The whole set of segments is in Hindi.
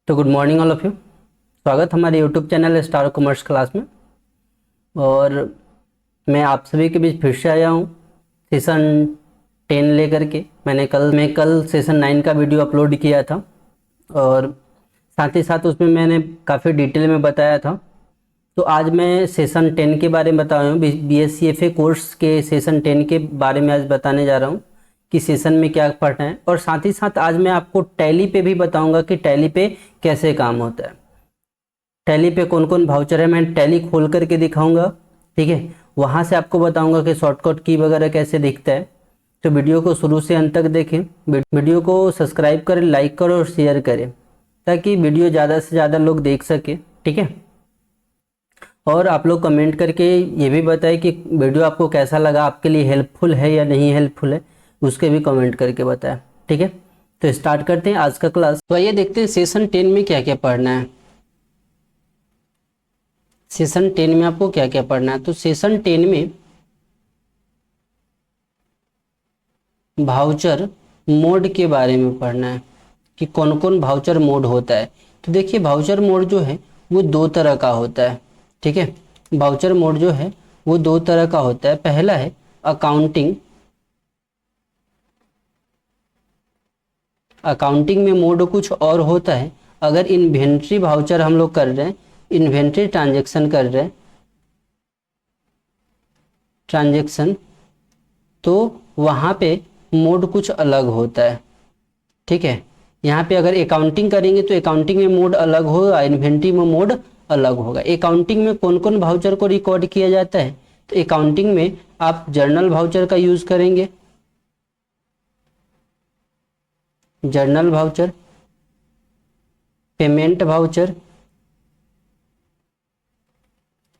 तो good morning all of you. स्वागत हमारे YouTube channel star commerce class में। और मैं आप सभी के बीच फिर से आया हूँ सेशन 10 लेकर के। मैं कल सेशन 9 का वीडियो अपलोड किया था और साथ ही साथ उसमें मैंने काफ़ी डिटेल में बताया था। तो आज मैं सेशन 10 के बारे में बता रहा हूँ, BSc FA कोर्स के सेशन 10 के बारे में आज बताने जा रहा हूँ कि सेशन में क्या पढ़ना है। और साथ ही साथ आज मैं आपको टैली पे भी बताऊंगा कि टैली पे कैसे काम होता है, टैली पे कौन कौन वाउचर है। मैं टैली खोल करके दिखाऊंगा, ठीक है। वहाँ से आपको बताऊंगा कि शॉर्टकट की वगैरह कैसे दिखता है। तो वीडियो को शुरू से अंत तक देखें, वीडियो को सब्सक्राइब करें, लाइक करो और शेयर करें ताकि वीडियो ज़्यादा से ज़्यादा लोग देख सके, ठीक है। और आप लोग कमेंट करके ये भी बताएं कि वीडियो आपको कैसा लगा, आपके लिए हेल्पफुल है या नहीं हेल्पफुल है, उसके भी कमेंट करके बताएं, ठीक है। तो स्टार्ट करते हैं आज का क्लास। तो आइए देखते हैं सेशन 10 में क्या क्या पढ़ना है। सेशन 10 में आपको क्या क्या पढ़ना है। तो सेशन 10 में भाउचर मोड के बारे में पढ़ना है कि कौन कौन भाउचर मोड होता है। तो देखिए भाउचर मोड जो है वो दो तरह का होता है, ठीक है। भाउचर मोड जो है वो दो तरह का होता है। पहला है अकाउंटिंग। अकाउंटिंग में मोड कुछ और होता है। अगर इन्वेंट्री भाउचर हम लोग कर रहे हैं, इन्वेंट्री ट्रांजेक्शन कर रहे हैं, ट्रांजेक्शन, तो वहाँ पे मोड कुछ अलग होता है, ठीक है। यहाँ पे अगर अकाउंटिंग करेंगे तो अकाउंटिंग में मोड अलग होगा, इन्वेंट्री में मोड अलग होगा। अकाउंटिंग में कौन कौन भाउचर को रिकॉर्ड किया जाता है, तो अकाउंटिंग में आप जर्नल भाउचर का यूज करेंगे, journal voucher, payment voucher,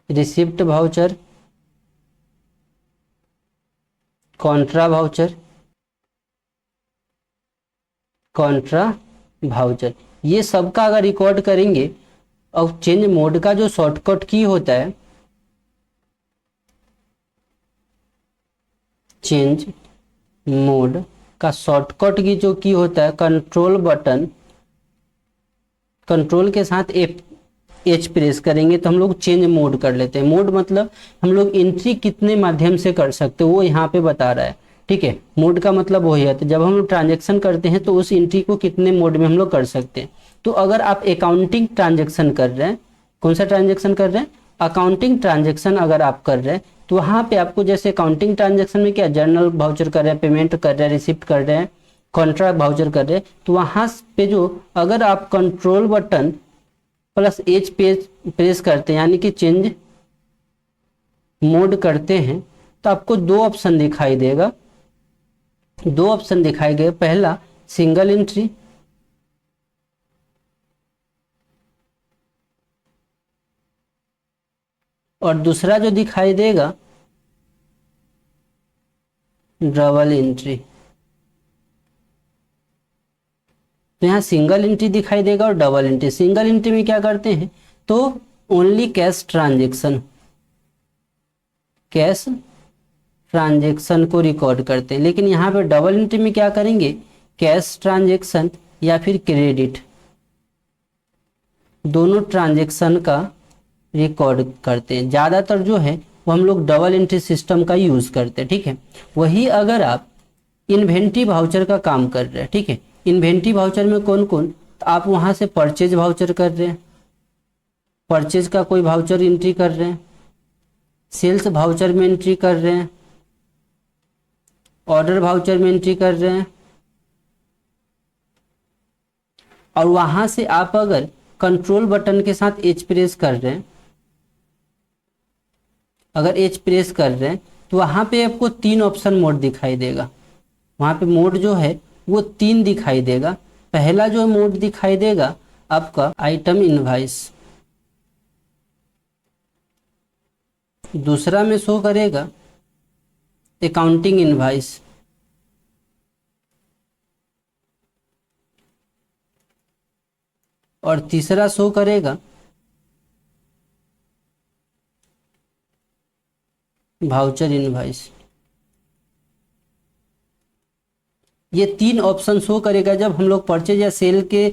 receipt voucher, Contra voucher, Contra voucher, ये सबका अगर रिकॉर्ड करेंगे। और चेंज मोड का जो शॉर्टकट की होता है, चेंज मोड का शॉर्टकट की जो की होता है, कंट्रोल बटन, कंट्रोल के साथ एच प्रेस करेंगे तो हम लोग चेंज मोड कर लेते हैं। मोड मतलब हम लोग एंट्री कितने माध्यम से कर सकते हो वो यहाँ पे बता रहा है, ठीक है। मोड का मतलब वही है, तो जब हम लोग ट्रांजेक्शन करते हैं तो उस एंट्री को कितने मोड में हम लोग कर सकते हैं। तो अगर आप अकाउंटिंग ट्रांजेक्शन कर रहे हैं, कौन सा ट्रांजेक्शन कर रहे हैं, अकाउंटिंग ट्रांजेक्शन अगर आप कर रहे हैं तो वहाँ पे आपको जैसे अकाउंटिंग ट्रांजेक्शन में क्या जर्नल भाउचर कर रहे हैं, पेमेंट कर रहे हैं, रिसिप्ट कर रहे हैं, कॉन्ट्रैक्ट भाउचर कर रहे हैं, तो वहाँ पे जो अगर आप control button plus H press करते हैं यानी कि चेंज मोड करते हैं तो आपको दो ऑप्शन दिखाई देगा, दो ऑप्शन दिखाई गए। पहला सिंगल एंट्री, और दूसरा जो दिखाई देगा डबल एंट्री। तो यहाँ सिंगल एंट्री दिखाई देगा और डबल एंट्री। सिंगल एंट्री में क्या करते हैं तो only cash transaction, cash transaction को रिकॉर्ड करते हैं। लेकिन यहाँ पे डबल एंट्री में क्या करेंगे, कैश ट्रांजेक्शन या फिर क्रेडिट, दोनों ट्रांजेक्शन का रिकॉर्ड करते हैं। ज़्यादातर जो है वो हम लोग डबल एंट्री सिस्टम का यूज़ करते हैं, ठीक है। वही अगर आप इन्वेंट्री भाउचर का काम कर रहे हैं, ठीक है, इन्वेंट्री भाउचर में कौन कौन, तो आप वहाँ से परचेज भाउचर कर रहे हैं, परचेज का कोई भाउचर एंट्री कर रहे हैं, सेल्स भाउचर में एंट्री कर रहे हैं, ऑर्डर भाउचर में एंट्री कर रहे हैं। और वहां से आप अगर कंट्रोल बटन के साथ एच प्रेस कर रहे हैं, अगर एच प्रेस कर रहे हैं तो वहां पे आपको तीन ऑप्शन मोड दिखाई देगा। वहां पे मोड जो है वो तीन दिखाई देगा। पहला जो मोड दिखाई देगा आपका आइटम इनवाइस, दूसरा में शो करेगा अकाउंटिंग इनवाइस, और तीसरा शो करेगा भाउचर इनवाइस। ये तीन ऑप्शन शो करेगा जब हम लोग परचेज या सेल के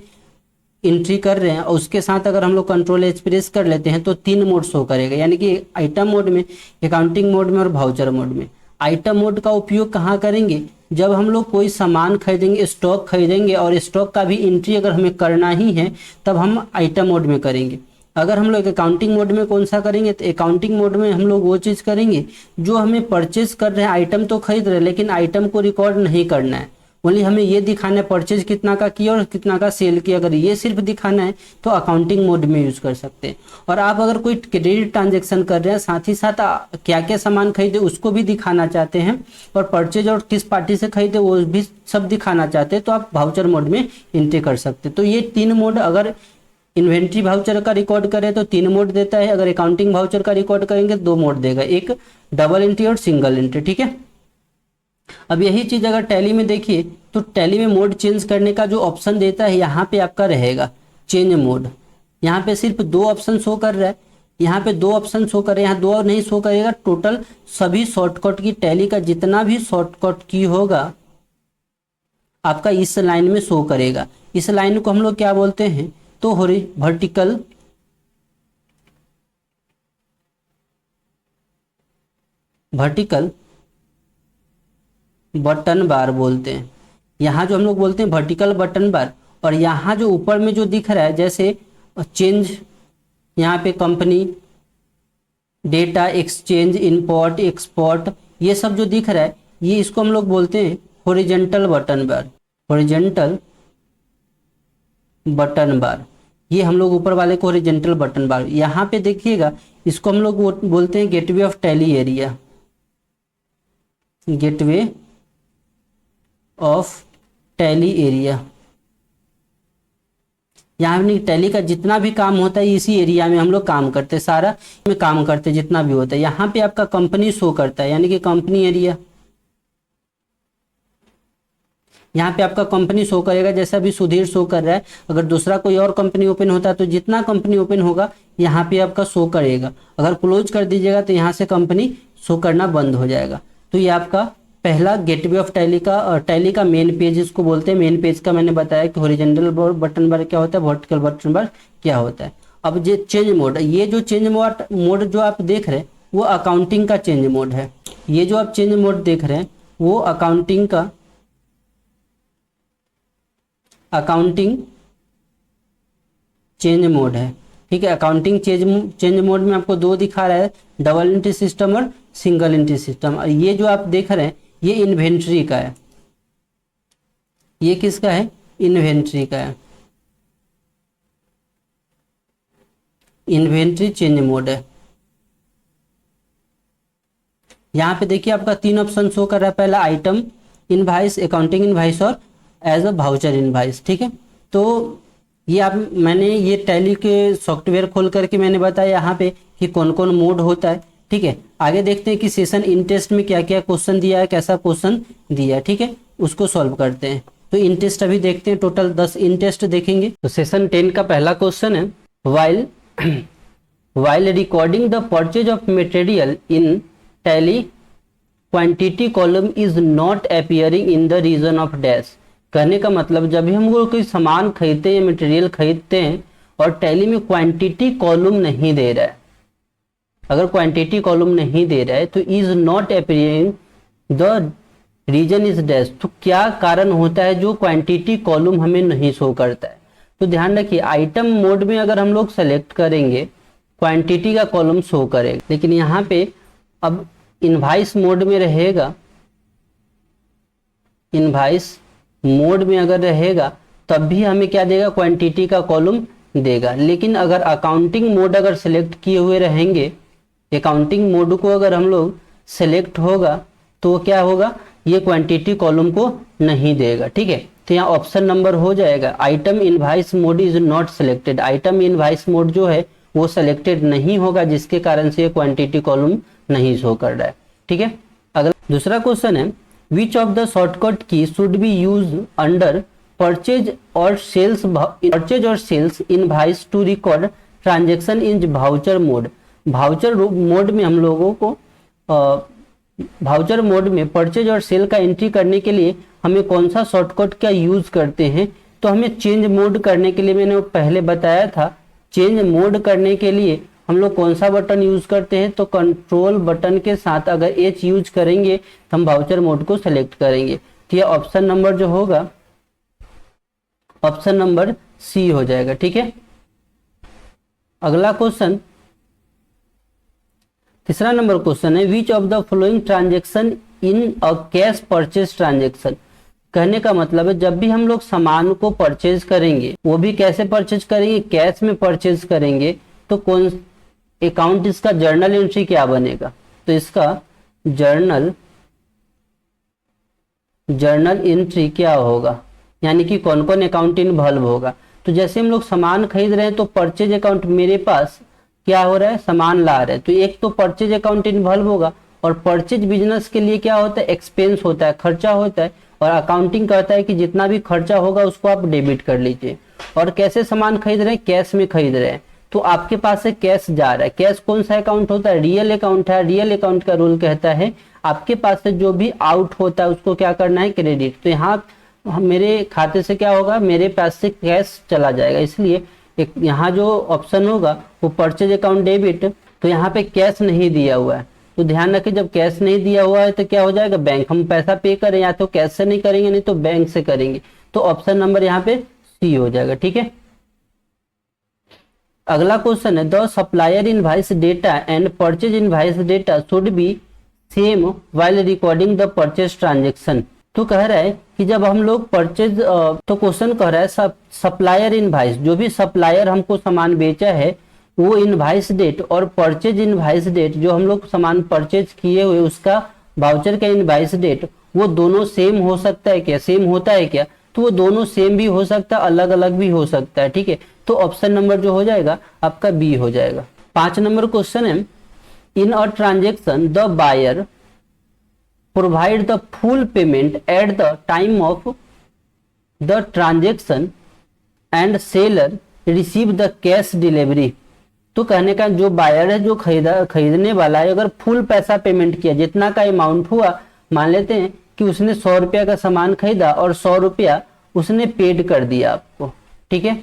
एंट्री कर रहे हैं और उसके साथ अगर हम लोग कंट्रोल एच प्रेस कर लेते हैं तो 3 मोड शो करेगा, यानी कि आइटम मोड में, अकाउंटिंग मोड में और भाउचर मोड में। आइटम मोड का उपयोग कहाँ करेंगे? जब हम लोग कोई सामान खरीदेंगे, स्टॉक खरीदेंगे और स्टॉक का भी एंट्री अगर हमें करना ही है तब हम आइटम मोड में करेंगे। अगर हम लोग अकाउंटिंग मोड में कौन सा करेंगे? तो अकाउंटिंग मोड में हम लोग वो चीज़ करेंगे जो हमें परचेज कर रहे हैं, आइटम तो खरीद रहे हैं लेकिन आइटम को रिकॉर्ड नहीं करना है, ओनली हमें ये दिखाना है परचेज कितना का किया और कितना का सेल किया। अगर ये सिर्फ दिखाना है तो अकाउंटिंग मोड में यूज़ कर सकते हैं। और आप अगर कोई क्रेडिट ट्रांजेक्शन कर रहे हैं, साथ ही साथ क्या क्या सामान खरीदे उसको भी दिखाना चाहते हैं और परचेज और किस पार्टी से खरीदे वो भी सब दिखाना चाहते हैं, तो आप भाउचर मोड में एंट्री कर सकते हैं। तो ये 3 मोड, अगर इन्वेंट्री भाउचर का रिकॉर्ड करें तो 3 मोड देता है, अगर अकाउंटिंग भाउचर का रिकॉर्ड करेंगे 2 मोड देगा, एक डबल एंट्री और सिंगल एंट्री। ठीक है, अब यही चीज अगर टैली में देखिए तो टैली में मोड चेंज करने का जो ऑप्शन देता है यहाँ पे आपका रहेगा चेंज मोड। यहाँ पे सिर्फ 2 ऑप्शन शो कर रहा है, यहाँ पे 2 ऑप्शन शो कर रहे हैं, यहाँ 2 और नहीं शो करेगा। टोटल सभी शॉर्टकट की टैली का जितना भी शॉर्टकट की होगा आपका इस लाइन में शो करेगा। इस लाइन को हम लोग क्या बोलते हैं? तो वर्टिकल बटन बार बोलते हैं। यहाँ जो हम लोग बोलते हैं वर्टिकल बटन बार, और यहाँ जो ऊपर में जो दिख रहा है जैसे चेंज, यहाँ पे company, data, exchange, import, export, ये सब जो दिख रहा है ये इसको हम लोग बोलते हैं हॉरिजॉन्टल बटन बार। हॉरिजॉन्टल बटन बार, ये हम लोग ऊपर वाले को हॉरिजॉन्टल बटन बार। यहाँ पे देखिएगा इसको हम लोग बोलते हैं gateway of tally area, gateway of tally area. यहाँ टैली का जितना भी काम होता है इसी एरिया में हम लोग काम करते हैं, सारा में काम करते हैं जितना भी होता है। यहाँ पे आपका कंपनी शो करता है, यानी कि कंपनी एरिया, यहाँ पे आपका कंपनी शो करेगा जैसा अभी सुधीर शो कर रहा है। अगर दूसरा कोई और कंपनी ओपन होता है तो जितना कंपनी ओपन होगा यहाँ पे आपका शो करेगा। अगर क्लोज कर दीजिएगा तो यहाँ से कंपनी शो करना बंद हो जाएगा। तो ये आपका पहला गेटवे ऑफ टैली का, और टैली का मेन पेज इसको बोलते हैं। मेन पेज का मैंने बताया कि हॉरिजॉन्टल बटन बार क्या होता है, वर्टिकल बटन बार क्या होता है। अब ये चेंज मोड, ये जो चेंज मोड जो आप देख रहे हैं वो अकाउंटिंग का चेंज मोड है। ये जो आप चेंज मोड देख रहे हैं वो अकाउंटिंग चेंज मोड है। ठीक है, अकाउंटिंग चेंज मोड में आपको 2 दिखा रहा है, डबल एंट्री सिस्टम और सिंगल एंट्री सिस्टम। और ये जो आप देख रहे हैं ये इन्वेंट्री का है। ये किसका है? इन्वेंट्री का है। इन्वेंट्री चेंज मोड है। यहाँ पे देखिए आपका 3 ऑप्शन शो कर रहा है, पहला आइटम इनवाइस, अकाउंटिंग इनवाइस और एज अ भाउचर इनवाइस। ठीक है, तो ये मैंने ये टैली के सॉफ्टवेयर खोल करके मैंने बताया यहाँ पे कि कौन कौन मोड होता है। ठीक है, आगे देखते हैं कि सेशन इन टेस्ट में क्या क्या क्वेश्चन दिया है, कैसा क्वेश्चन दिया है। ठीक है, उसको सॉल्व करते हैं। तो इन टेस्ट अभी देखते हैं, टोटल 10 इन टेस्ट देखेंगे। तो सेशन 10 का पहला क्वेश्चन है, while recording the purchase of material in Tally quantity column is not appearing in the reason of dash. कहने का मतलब जब भी हम लोग कोई सामान खरीदते हैं, मटेरियल खरीदते हैं और टैली में क्वांटिटी कॉलम नहीं दे रहा है, अगर क्वांटिटी कॉलम नहीं दे रहा है तो is not appearing the reason is dash. तो क्या कारण होता है जो क्वांटिटी कॉलम हमें नहीं शो करता है? तो ध्यान रखिए, आइटम मोड में अगर हम लोग सेलेक्ट करेंगे क्वांटिटी का कॉलम शो करेगा, लेकिन यहाँ पे अब इनवाइस मोड में रहेगा, इनवाइस मोड में अगर रहेगा तब भी हमें क्या देगा? क्वांटिटी का कॉलम देगा। लेकिन अगर अकाउंटिंग मोड अगर सेलेक्ट किए हुए रहेंगे, अकाउंटिंग मोड को अगर हम लोग सेलेक्ट होगा तो क्या होगा? ये क्वांटिटी कॉलम को नहीं देगा। ठीक है, तो यहाँ ऑप्शन नंबर हो जाएगा item invoice mode is not selected. Item invoice mode जो है वो सेलेक्टेड नहीं होगा, जिसके कारण से ये क्वांटिटी कॉलम नहीं शो कर रहा है। ठीक है, अगला दूसरा क्वेश्चन है, Which of the shortcut key should be used under purchase or sales invoice to record transaction in voucher mode? Voucher mode में हम लोगों को भाउचर मोड में परचेज और सेल का एंट्री करने के लिए हमें कौन सा शॉर्टकट का यूज करते हैं तो हमें चेंज मोड करने के लिए मैंने पहले बताया था, चेंज मोड करने के लिए हम लोग कौन सा बटन यूज करते हैं, तो कंट्रोल बटन के साथ अगर H यूज करेंगे तो हम वाउचर मोड को सेलेक्ट करेंगे। तो ये ऑप्शन नंबर जो होगा ऑप्शन नंबर सी हो जाएगा। ठीक है, अगला क्वेश्चन, तीसरा नंबर क्वेश्चन है which of the following transaction in a cash purchase transaction. कहने का मतलब है जब भी हम लोग सामान को परचेज करेंगे, वो भी कैसे परचेज करेंगे, कैश में परचेज करेंगे, तो कौन अकाउंट इसका जर्नल एंट्री क्या बनेगा, तो इसका जर्नल एंट्री क्या होगा, यानी कि कौन कौन अकाउंट इन्वॉल्व होगा। तो जैसे हम लोग सामान खरीद रहे हैं तो परचेज अकाउंट मेरे पास क्या हो रहा है, सामान ला रहे हैं, तो एक तो परचेज अकाउंट इन्वॉल्व होगा, और परचेज बिजनेस के लिए क्या होता है, एक्सपेंस होता है, खर्चा होता है, और अकाउंटिंग कहता है कि जितना भी खर्चा होगा उसको आप डेबिट कर लीजिए। और कैसे सामान खरीद रहे हैं, कैश में खरीद रहे हैं, तो आपके पास से कैश जा रहा है। कैश कौन सा अकाउंट होता है, रियल अकाउंट है। रियल अकाउंट का रूल कहता है आपके पास से जो भी आउट होता है उसको क्या करना है, क्रेडिट। तो यहाँ मेरे खाते से क्या होगा, मेरे पास से कैश चला जाएगा, इसलिए एक यहाँ जो ऑप्शन होगा वो परचेज अकाउंट डेबिट। तो यहाँ पे कैश नहीं दिया हुआ है, तो ध्यान रखें जब कैश नहीं दिया हुआ है तो क्या हो जाएगा, बैंक, हम पैसा पे करें या तो कैश से नहीं करेंगे नहीं तो बैंक से करेंगे, तो ऑप्शन नंबर यहाँ पे सी हो जाएगा। ठीक है, अगला क्वेश्चन है the supplier invoice data and purchase invoice data should be same while recording the purchase transaction. तो कह रहा है कि जब हम लोग परचेज, तो क्वेश्चन कह रहा है सप्लायर इनवॉइस, जो भी सप्लायर हमको सामान बेचा है वो इनवॉइस डेट और परचेज इनवॉइस डेट, जो हम लोग सामान परचेज किए हुए उसका वाउचर का इनवॉइस डेट, वो दोनों सेम हो सकता है क्या, सेम होता है क्या, तो वो दोनों सेम भी हो सकता है, अलग अलग भी हो सकता है। ठीक है, तो ऑप्शन नंबर जो हो जाएगा आपका बी हो जाएगा। 5 नंबर क्वेश्चन है in a transaction the buyer provide the full payment at the time of the transaction and seller receive the cash delivery. तो कहने का जो बायर है, जो खरीदने वाला है, अगर फुल पैसा पेमेंट किया, जितना का अमाउंट हुआ, मान लेते हैं कि उसने 100 रुपया का सामान खरीदा और 100 रुपया उसने पेड कर दिया आपको। ठीक है,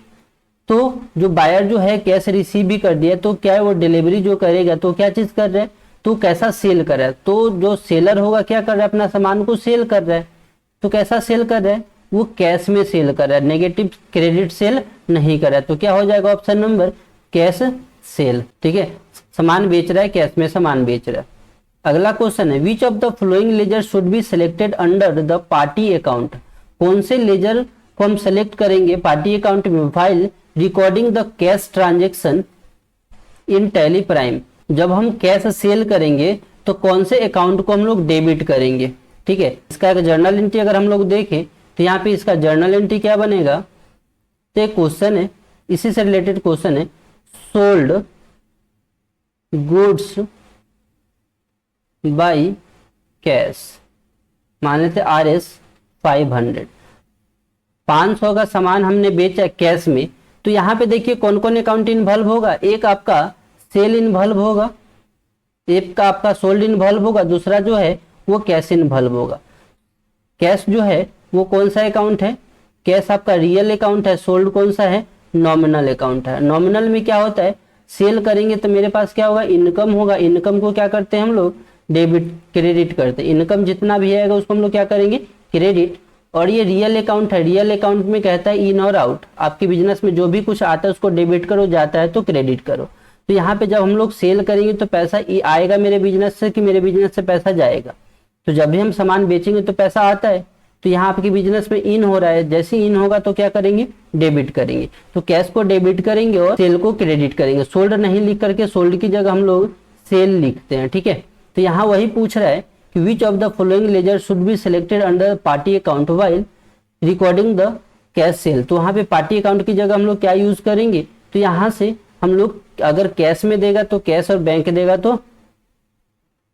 तो जो बायर जो है कैश रिसीव भी कर दिया, तो क्या है वो डिलीवरी जो करेगा तो क्या चीज कर रहा है, तो कैसा सेल कर रहा है, तो जो सेलर होगा क्या कर रहा है, अपना सामान को सेल कर रहा है। तो कैसा सेल कर रहा है, वो कैश में सेल कर रहा है, नेगेटिव क्रेडिट सेल नहीं कर रहा है, तो क्या हो जाएगा ऑप्शन नंबर कैश सेल। ठीक है, सामान बेच रहा है, कैश में सामान बेच रहा है। अगला क्वेश्चन है which of the flowing ledger should be selected under the party account. कौन से लेजर को हम सेलेक्ट करेंगे पार्टी अकाउंट में, while recording the cash transaction in Tally Prime. जब हम कैश सेल करेंगे तो कौन से अकाउंट को हम लोग डेबिट करेंगे। ठीक है, इसका एक जर्नल एंट्री अगर हम लोग देखें तो यहाँ पे इसका जर्नल एंट्री क्या बनेगा, तो एक क्वेश्चन है, इसी से रिलेटेड क्वेश्चन है, सोल्ड गुड्स बाई कैश, मान लेते RS 500 का सामान हमने बेचा कैश में, तो यहाँ पे देखिए कौन कौन अकाउंट इन्वॉल्व होगा, एक आपका सेल इन्वॉल्व होगा, एक का आपका सोल्ड इन्वॉल्व होगा, दूसरा जो है वो कैश इन्वॉल्व होगा। कैश जो है वो कौन सा अकाउंट है, कैश आपका रियल अकाउंट है, सोल्ड कौन सा है, नॉमिनल अकाउंट है। नॉमिनल में क्या होता है, सेल करेंगे तो मेरे पास क्या होगा, इनकम होगा, इनकम को क्या करते हैं हम लोग, डेबिट क्रेडिट करते हैं, इनकम जितना भी आएगा उसको हम लोग क्या करेंगे, क्रेडिट। और ये रियल अकाउंट है, रियल अकाउंट में कहता है इन और आउट, आपके बिजनेस में जो भी कुछ आता है उसको डेबिट करो, जाता है तो क्रेडिट करो। तो यहाँ पे जब हम लोग सेल करेंगे तो पैसा आएगा मेरे बिजनेस से कि मेरे बिजनेस से पैसा जाएगा, तो जब भी हम सामान बेचेंगे तो पैसा आता है, तो यहाँ आपके बिजनेस में इन हो रहा है, जैसे इन होगा तो क्या करेंगे, डेबिट करेंगे, तो कैश को डेबिट करेंगे और सेल को क्रेडिट करेंगे। सोल्ड नहीं लिख करके सोल्ड की जगह हम लोग सेल लिखते हैं। ठीक है, तो यहाँ वही पूछ रहा है कि which of the following ledger should be selected under party account while recording the cash sale. तो वहाँ पे पार्टी अकाउंट की जगह हम लोग क्या यूज करेंगे, तो यहाँ से हम लोग अगर कैश में देगा तो कैश और बैंक देगा तो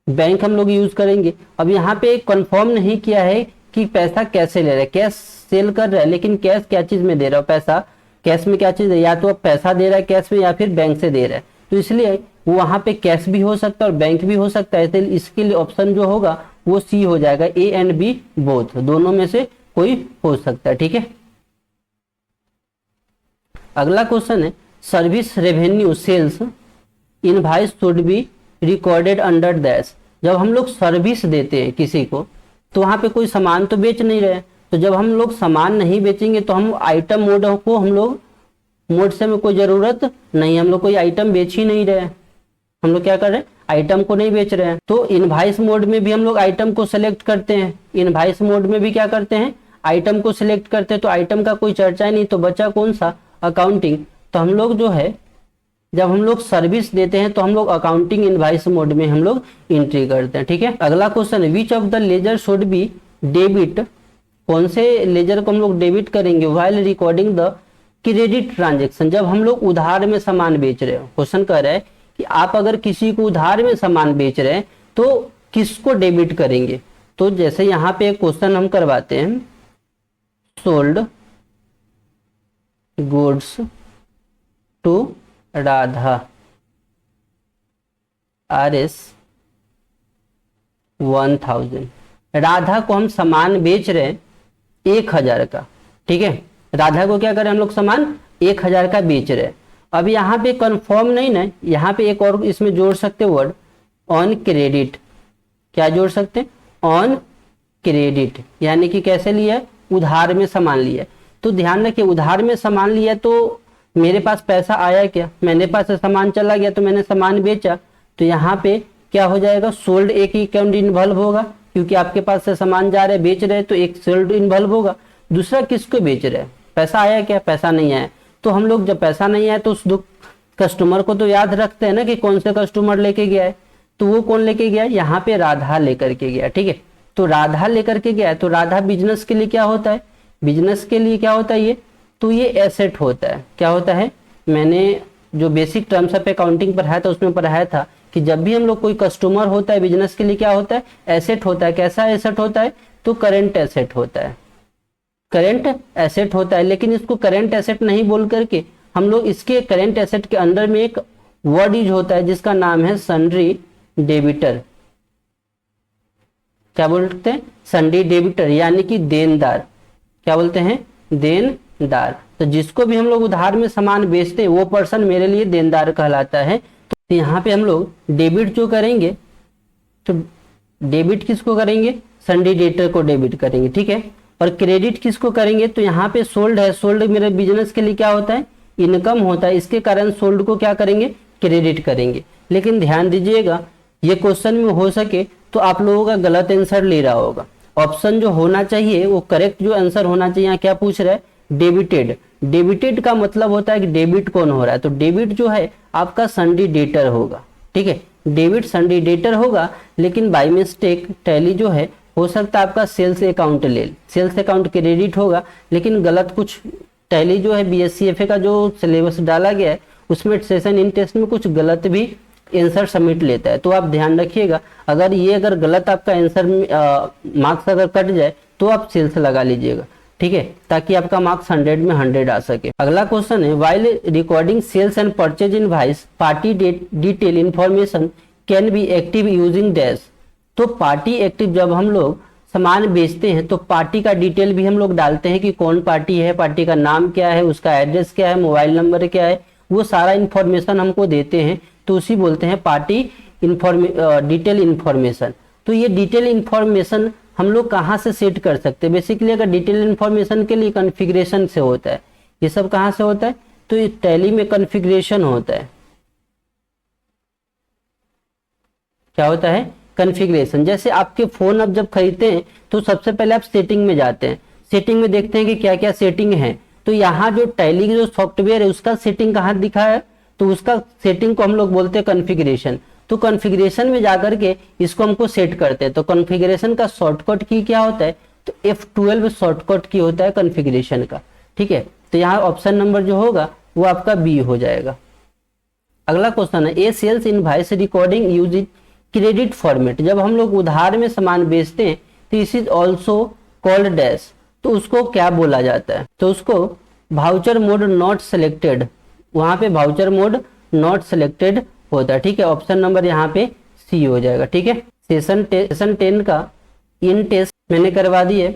बैंक हम लोग यूज करेंगे। अब यहाँ पे कंफर्म नहीं किया है कि पैसा कैसे ले रहा है, कैश सेल कर रहा है लेकिन कैश क्या चीज में दे रहा है, पैसा कैश में क्या चीज है, या तो अब पैसा दे रहा है कैश में या फिर बैंक से दे रहा है, तो इसलिए वहां पे कैश भी हो सकता है और बैंक भी हो सकता है, तो इसके लिए ऑप्शन जो होगा वो सी हो जाएगा, A एंड B बोथ, दोनों में से कोई हो सकता है। ठीक है, अगला क्वेश्चन है service revenue sales invoice should be recorded under dash. जब हम लोग सर्विस देते हैं किसी को तो वहाँ पे कोई सामान तो बेच नहीं रहे, तो जब हम लोग सामान नहीं बेचेंगे तो हम आइटम मोड को हम लोग मोड से में कोई ज़रूरत नहीं, हम लोग कोई आइटम बेच ही नहीं रहे, हम लोग क्या कर रहे हैं आइटम को नहीं बेच रहे हैं। तो इनवॉइस मोड में भी हम लोग आइटम को सिलेक्ट करते हैं, इनवॉइस मोड में भी क्या करते हैं आइटम को सिलेक्ट करते हैं, तो आइटम का कोई चर्चा ही नहीं, तो बचा कौन सा अकाउंटिंग। तो हम लोग जो है जब हम लोग सर्विस देते हैं तो हम लोग अकाउंटिंग इनवॉइस मोड में हम लोग एंट्री करते हैं, ठीक है। अगला क्वेश्चन है which of the ledger should be debit, कौन से लेजर को हम लोग डेबिट करेंगे while recording the credit transaction. जब हम लोग उधार में सामान बेच रहे हो, क्वेश्चन कह रहा है कि आप अगर किसी को उधार में सामान बेच रहे हैं तो किसको डेबिट करेंगे। तो जैसे यहाँ पे एक क्वेश्चन हम करवाते हैं, sold goods to Radha RS 1000, Radha को हम सामान बेच रहे हैं 1000 का, ठीक है। राधा को क्या करें हम लोग सामान 1000 का बेच रहे हैं। अब यहाँ पे कंफर्म नहीं ना, यहाँ पे एक और इसमें जोड़ सकते वर्ड ऑन क्रेडिट, क्या जोड़ सकते हैं ऑन क्रेडिट, यानी कि कैसे लिया उधार में सामान लिया। तो ध्यान रखिए उधार में सामान लिया तो मेरे पास पैसा आया क्या, मैंने पास से सामान चला गया तो मैंने सामान बेचा, तो यहाँ पे क्या हो जाएगा सोल्ड एक ही अकाउंट इन्वॉल्व होगा, क्योंकि आपके पास से सामान जा रहे बेच रहे तो एक सोल्ड इन्वॉल्व होगा। दूसरा किसको बेच रहे हैं, पैसा आया क्या, पैसा नहीं आया, तो हम लोग जब पैसा नहीं आया तो उस कस्टमर को तो याद रखते हैं ना कि कौन से कस्टमर लेके गया है, तो वो कौन लेके गया, यहाँ पे राधा लेकर के गया, ठीक है। तो राधा लेकर के गया है, तो राधा बिजनेस के लिए क्या होता है, बिजनेस के लिए क्या होता है ये, तो ये एसेट होता है। क्या होता है, मैंने जो बेसिक टर्म्स ऑफ अकाउंटिंग पढ़ाया था उसमें पढ़ाया था कि जब भी हम लोग कोई कस्टमर होता है बिजनेस के लिए क्या होता है एसेट होता है। कैसा एसेट होता है, तो करेंट एसेट होता है, करेंट एसेट होता है। लेकिन इसको करेंट एसेट नहीं बोल करके हम लोग इसके करेंट एसेट के अंदर में एक वर्ड यूज होता है जिसका नाम है सन्ड्री डेबिटर। क्या बोलते हैं, सन्ड्री डेबिटर, यानी कि देनदार। क्या बोलते हैं, देनदार। तो जिसको भी हम लोग उधार में सामान बेचते हैं वो पर्सन मेरे लिए देनदार कहलाता है। तो यहाँ पे हम लोग डेबिट जो करेंगे, तो डेबिट किसको करेंगे, सन्ड्री डेबिटर को डेबिट करेंगे, ठीक है। और क्रेडिट किसको करेंगे, तो यहाँ पे सोल्ड है, सोल्ड मेरे बिजनेस के लिए क्या होता है, इनकम होता है, इसके कारण सोल्ड को क्या करेंगे, क्रेडिट करेंगे। लेकिन ध्यान दीजिएगा ये क्वेश्चन में हो सके तो आप लोगों का गलत आंसर ले रहा होगा। ऑप्शन जो होना चाहिए वो करेक्ट जो आंसर होना चाहिए, यहाँ क्या पूछ रहा है, डेबिटेड। डेबिटेड का मतलब होता है कि डेबिट कौन हो रहा है, तो डेबिट जो है आपका सन्ड्री डेटर होगा, ठीक है। डेबिट सन्ड्री डेटर होगा, लेकिन बाय मिस्टेक टैली जो है हो सकता है आपका सेल्स अकाउंट ले, सेल्स अकाउंट क्रेडिट होगा, लेकिन गलत कुछ टैली जो है BSCFA का जो सिलेबस डाला गया है उसमें सेशन इन टेस्ट में कुछ गलत भी आंसर सबमिट लेता है। तो आप ध्यान रखिएगा, अगर गलत आपका आंसर मार्क्स अगर कट जाए तो आप सेल्स लगा लीजिएगा, ठीक है, ताकि आपका मार्क्स 100 में 100 आ सके। अगला क्वेश्चन है while recording sales and purchase invoice party detail information can be active using dash. तो पार्टी एक्टिव, जब हम लोग सामान बेचते हैं तो पार्टी का डिटेल भी हम लोग डालते हैं कि कौन पार्टी है, पार्टी का नाम क्या है, उसका एड्रेस क्या है, मोबाइल नंबर क्या है, वो सारा इंफॉर्मेशन हमको देते हैं, तो उसी बोलते हैं पार्टी डिटेल इंफॉर्मेशन। तो ये डिटेल इंफॉर्मेशन हम लोग कहाँ से सेट कर सकते हैं, बेसिकली अगर डिटेल इंफॉर्मेशन के लिए कॉन्फ़िगरेशन से होता है, ये सब कहाँ से होता है, तो ये टैली में कॉन्फ़िगरेशन होता है। क्या होता है, कॉन्फ़िगरेशन। जैसे आपके फोन अब जब खरीदते हैं तो सबसे पहले आप सेटिंग में जाते हैं, सेटिंग में देखते हैं कि क्या क्या सेटिंग है, तो यहाँ जो टैली जो सॉफ्टवेयर है उसका सेटिंग कहाँ दिखा है, तो उसका सेटिंग को हम लोग बोलते हैं कॉन्फ़िगरेशन। तो कॉन्फ़िगरेशन में जाकर के इसको हमको सेट करते हैं। तो कॉन्फ़िगरेशन का शॉर्टकट की क्या होता है, तो F12 शॉर्टकट की होता है कॉन्फ़िगरेशन का, ठीक है। तो यहाँ ऑप्शन नंबर जो होगा वो आपका बी हो जाएगा। अगला क्वेश्चन है a sales invoice recording using credit format. जब हम लोग उधार में सामान बेचते हैं तो इस इज ऑल्सो कॉल्ड डैश, तो उसको क्या बोला जाता है, तो उसको वाउचर मोड नॉट सिलेक्टेड, वहां पे वाउचर मोड नॉट सिलेक्टेड होता है, ठीक है। ऑप्शन नंबर यहाँ पे सी हो जाएगा, ठीक है। सेशन 10 का इन टेस्ट मैंने करवा दिए।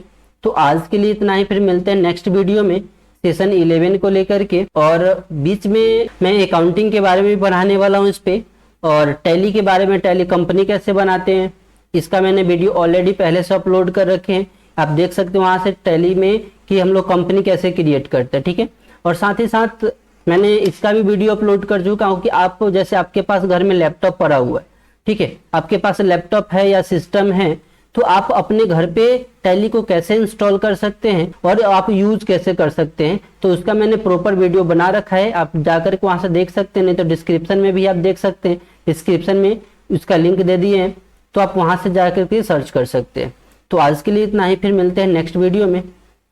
तो आज के लिए इतना ही, फिर मिलते हैं नेक्स्ट वीडियो में सेशन 11 को लेकर के, और बीच में मैं अकाउंटिंग के बारे में भी पढ़ाने वाला हूँ इस पे, और टैली के बारे में, टैली कंपनी कैसे बनाते हैं इसका मैंने वीडियो ऑलरेडी पहले से अपलोड कर रखे हैं, आप देख सकते हो वहाँ से टैली में कि हम लोग कंपनी कैसे क्रिएट करते हैं, ठीक है। और साथ ही साथ मैंने इसका भी वीडियो अपलोड कर चुका हूँ कि आप जैसे आपके पास घर में लैपटॉप पड़ा हुआ है, ठीक है, आपके पास लैपटॉप है या सिस्टम है, तो आप अपने घर पे टैली को कैसे इंस्टॉल कर सकते हैं और आप यूज कैसे कर सकते हैं, तो उसका मैंने प्रॉपर वीडियो बना रखा है, आप जाकर के वहां से देख सकते हैं, नहीं तो डिस्क्रिप्शन में भी आप देख सकते हैं, डिस्क्रिप्शन में उसका लिंक दे दिए हैं, तो आप वहां से जाकर के सर्च कर सकते हैं। तो आज के लिए इतना ही, फिर मिलते हैं नेक्स्ट वीडियो में।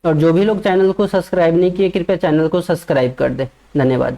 और जो भी लोग चैनल को सब्सक्राइब नहीं किए कृपया चैनल को सब्सक्राइब कर दें। धन्यवाद।